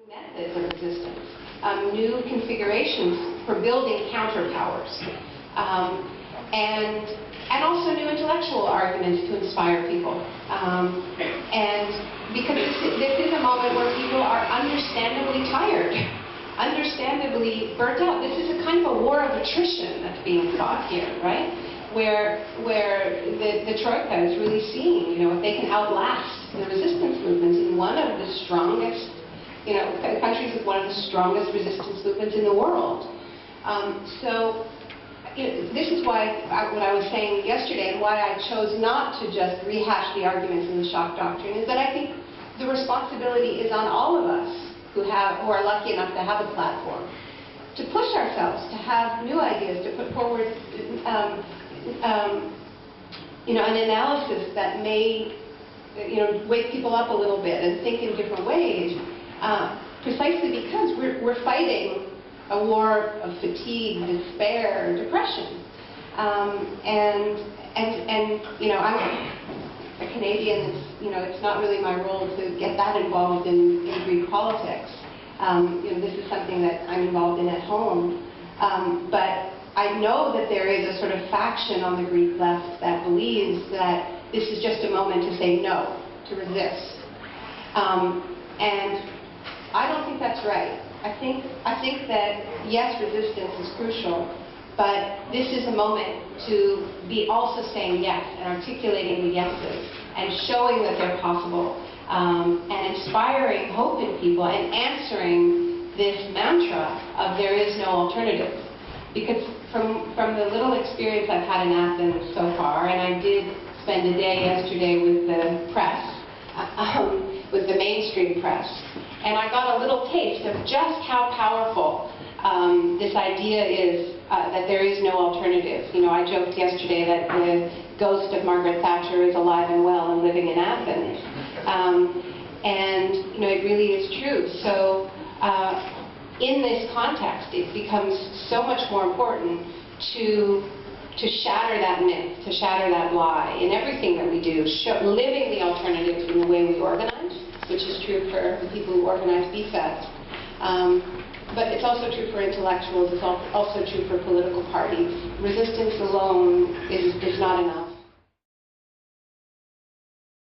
Methods of resistance, new configurations for building counterpowers, and also new intellectual arguments to inspire people. And because this is a moment where people are understandably tired, understandably burnt out. This is a kind of a war of attrition that's being fought here, right? Where the Troika is really seeing, if they can outlast the resistance movements in one of the strongest, countries with one of the strongest resistance movements in the world. This is why what I was saying yesterday, and why I chose not to just rehash the arguments in the shock doctrine, is that I think the responsibility is on all of us who are lucky enough to have a platform, to push ourselves, to have new ideas, to put forward an analysis that may wake people up a little bit and think in different ways, precisely because we're fighting a war of fatigue, despair, depression. I'm a Canadian. It's not really my role to get that involved in Greek politics. This is something that I'm involved in at home. But I know that there is a sort of faction on the Greek left that believes that this is just a moment to say no, to resist. And I don't think that's right. I think that, yes, resistance is crucial, but this is a moment to be also saying yes and articulating the yeses and showing that they're possible, and inspiring hope in people and answering this mantra of there is no alternative. Because from the little experience I've had in Athens so far, and I did spend a day yesterday with the press, with the mainstream press, and I got a little taste of just how powerful this idea is that there is no alternative. I joked yesterday that the ghost of Margaret Thatcher is alive and well and living in Athens. And it really is true. So in this context, it becomes so much more important to shatter that myth, to shatter that lie in everything that we do, living the alternatives in the way we organize, which is true for the people who organize BFETs. But it's also true for intellectuals, it's also true for political parties. Resistance alone is not enough.